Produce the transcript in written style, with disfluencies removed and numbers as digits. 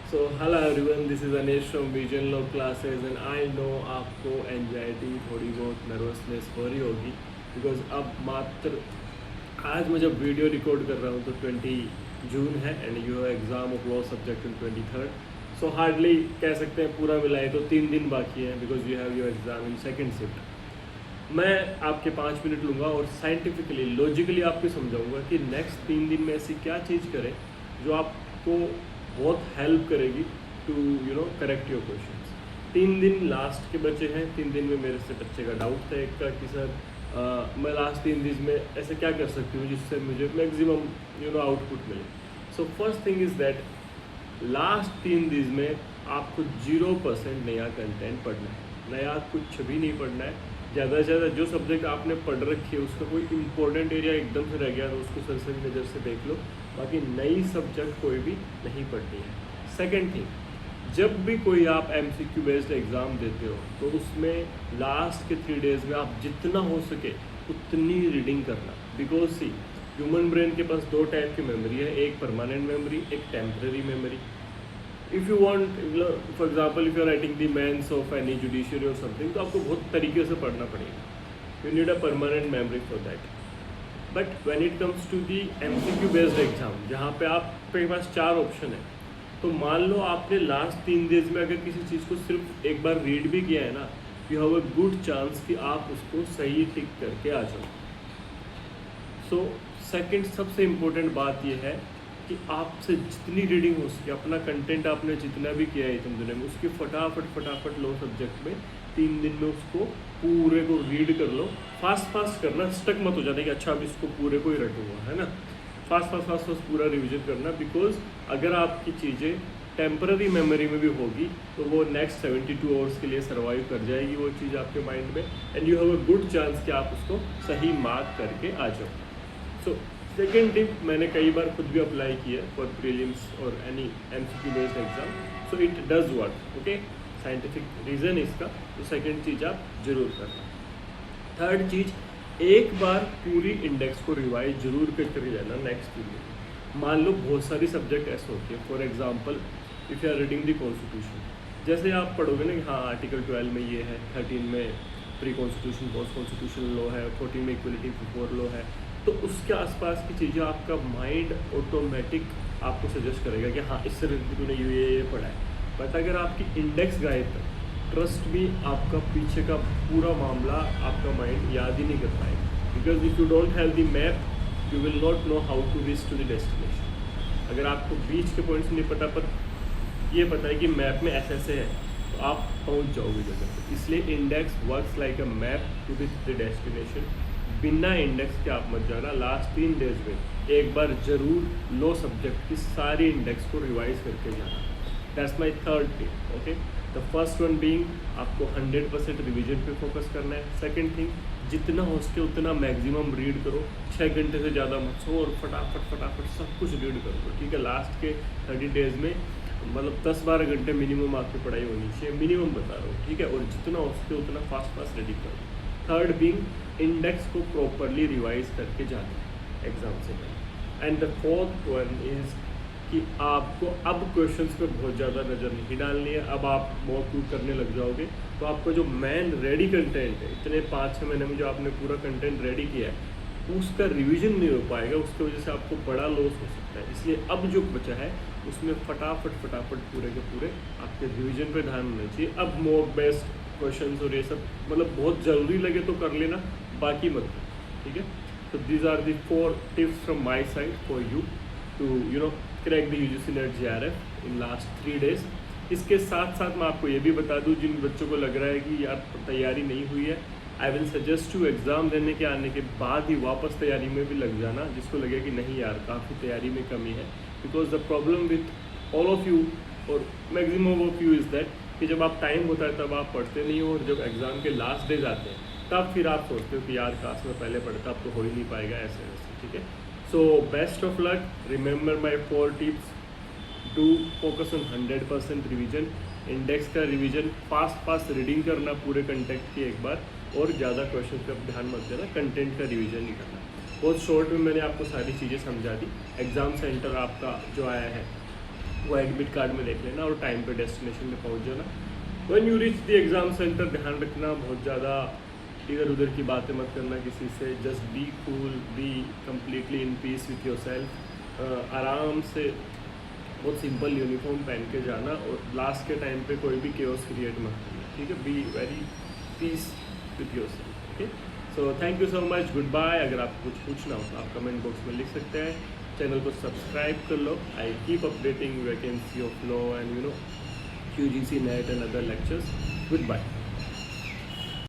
Hello everyone, this is Anish from vision low classes and I know आपको anxiety थोड़ी बहुत nervousness हो रही होगी बिकॉज अब मात्र आज मैं जब वीडियो रिकॉर्ड कर रहा हूँ तो 20 जून है and you have exam of law subject in 23rd। So hardly कह सकते हैं पूरा मिलाए तो 3 दिन बाकी हैं because you have your exam in second shift. मैं आपके 5 मिनट लूँगा और साइंटिफिकली लॉजिकली आपको समझाऊंगा कि नेक्स्ट 3 दिन में ऐसी क्या चीज़ करें जो आपको बहुत हेल्प करेगी टू करेक्ट योर क्वेश्चंस। 3 दिन लास्ट के बचे हैं। 3 दिन में मेरे से बच्चे का डाउट था एक का कि सर मैं लास्ट 3 दिन में ऐसे क्या कर सकती हूँ जिससे मुझे मैक्सिमम आउटपुट मिले। So first thing is that last 3 दिन में आपको 0% नया कंटेंट पढ़ना है, नया कुछ भी नहीं पढ़ना है। ज़्यादा से ज़्यादा जो सब्जेक्ट आपने पढ़ रखी है उसका कोई इंपॉर्टेंट एरिया एकदम से रह गया तो उसको सरसरी नज़र से देख लो, बाकी नई सब्जेक्ट कोई भी नहीं पढ़नी है। सेकेंड थिंग, जब भी कोई आप MCQ बेस्ड एग्ज़ाम देते हो तो उसमें लास्ट के 3 डेज़ में आप जितना हो सके उतनी रीडिंग करना। बिकॉज सी ह्यूमन ब्रेन के पास 2 टाइप की मेमोरी है, एक परमानेंट मेमोरी, एक temporary memory. If you want, for example if you are writing the mains of any judiciary और समथिंग तो आपको बहुत तरीके से पढ़ना पड़ेगा। You need a permanent memory for that. But when it comes to the MCQ based exam जहाँ पे आपके पास 4 ऑप्शन है, तो मान लो आपने लास्ट 3 डेज में अगर किसी चीज़ को सिर्फ एक बार रीड भी किया है ना, you have a good chance कि आप उसको सही टिक करके आ जाओ। सो सेकंड सबसे इम्पोर्टेंट बात यह है कि आपसे जितनी रीडिंग हो सके, अपना कंटेंट आपने जितना भी किया है इतने दिनों में उसकी फटाफट लो सब्जेक्ट में 3 दिन में उसको पूरे को रीड कर लो। फास्ट करना, स्टक मत हो जाने कि अच्छा अब इसको पूरे को ही रटूंगा, है ना। फास्ट पूरा रिविजन करना। बिकॉज अगर आपकी चीज़ें टेम्पररी मेमोरी में भी होगी तो वो नेक्स्ट 72 आवर्स के लिए सर्वाइव कर जाएगी वो चीज़ आपके माइंड में, and you have a good chance कि आप उसको सही मार्क करके आ जाओ। सो सेकेंड टिप मैंने कई बार खुद भी अप्लाई किया फॉर प्रीलिम्स और any MCQ based exam, so it does work. Okay, scientific reason इसका। तो सेकेंड चीज़ आप जरूर करना। थर्ड चीज़, एक बार पूरी इंडेक्स को रिवाइज जरूर करके जाना नेक्स्ट वीक। मान लो बहुत सारी सब्जेक्ट ऐसे होती है, for example if you are reading the constitution, जैसे आप पढ़ोगे ना कि हाँ आर्टिकल 12 में ये है, 13 में pre constitution post constitution law है, 14 में इक्वलिटी बिफोर लॉ है, तो उसके आसपास की चीज़ें आपका माइंड ऑटोमेटिक आपको सजेस्ट करेगा कि हाँ इससे रिलेटेड तूने ये पढ़ा है। बट अगर आपकी इंडेक्स गायब है, ट्रस्ट भी आपका पीछे का पूरा मामला आपका माइंड याद ही नहीं कर पाएगा। Because if you don't have the map you will not know how to reach to the destination. अगर आपको बीच के पॉइंट्स नहीं पता पर ये पता है कि मैप में ऐसे ऐसे है तो आप पहुंच जाओगे जगह पर। इसलिए index works like a map to reach the destination. बिना इंडेक्स के आप मत जाना। लास्ट 3 डेज में एक बार जरूर लो सब्जेक्ट की सारी इंडेक्स को रिवाइज करके जाना। That's my third tip. Okay, the first one being आपको 100% रिवीजन पे फोकस करना है। सेकंड थिंग, जितना हो सके उतना मैक्सिमम रीड करो, 6 घंटे से ज़्यादा मत सो और फटाफट सब कुछ रीड कर दो। ठीक है, लास्ट के 30 डेज में मतलब 10-12 घंटे मिनिमम आपकी पढ़ाई होनी चाहिए, मिनिमम बता रहा हूँ। ठीक है, और जितना हो सके उतना फास्ट रेडी करो। थर्ड बीइंग इंडेक्स को प्रॉपरली रिवाइज करके जाना एग्जाम से पहले। And the fourth one is कि आपको अब क्वेश्चंस पे बहुत ज़्यादा नज़र नहीं डालनी है। अब आप मॉक टूट करने लग जाओगे तो आपका जो मेन रेडी कंटेंट है, इतने 5-6 महीने में जो आपने पूरा कंटेंट रेडी किया है उसका रिवीजन नहीं हो पाएगा, उसकी वजह से आपको बड़ा लॉस हो सकता है। इसलिए अब जो बचा है उसमें फटाफट पूरे के पूरे आपके रिवीजन पे ध्यान होना चाहिए। अब मॉक बेस्ड क्वेश्चंस और ये सब मतलब बहुत ज़रूरी लगे तो कर लेना, बाकी मत। ठीक है, तो these are the 4 tips from my side for you to crack the UGC NET JRF in last 3 days. इसके साथ साथ मैं आपको ये भी बता दूं, जिन बच्चों को लग रहा है कि यार तैयारी नहीं हुई है, I will suggest to exam देने के आने के बाद ही वापस तैयारी में भी लग जाना। जिसको लगे कि नहीं यार काफ़ी तैयारी में कमी है, because the problem with all of you और maximum of you is that कि जब आप टाइम होता है तब आप पढ़ते नहीं हो, और जब एग्ज़ाम के लास्ट डेज आते हैं तब फिर आप सोचते हो कि यार काश में पहले पढ़ता, अब तो हो ही नहीं पाएगा ऐसे वैसे। ठीक है, so best of luck. Remember my 4 tips. Do focus on 100% revision, index का रिवीजन, फास्ट रीडिंग करना पूरे कंटेंट की एक बार, और ज़्यादा क्वेश्चन पे ध्यान मत देना, कंटेंट का रिवीजन नहीं करना। बहुत शॉर्ट में मैंने आपको सारी चीज़ें समझा दी। एग्ज़ाम सेंटर आपका जो आया है वो एडमिट कार्ड में देख लेना और टाइम पे डेस्टिनेशन पे पहुंच जाना। When you reach the exam centre ध्यान रखना, बहुत ज़्यादा इधर उधर की बातें मत करना किसी से, just be cool, be completely in peace with your self. आराम से बहुत सिंपल यूनिफॉर्म पहन के जाना और लास्ट के टाइम पे कोई भी केओस क्रिएट मत करना, ठीक है। Be very peace with yourself, okay. So thank you so much, goodbye. अगर आपको कुछ पूछना हो तो आप कमेंट बॉक्स में लिख सकते हैं। चैनल को सब्सक्राइब कर लो। I keep updating vacancy of law and UGC NET and other lectures. Good bye.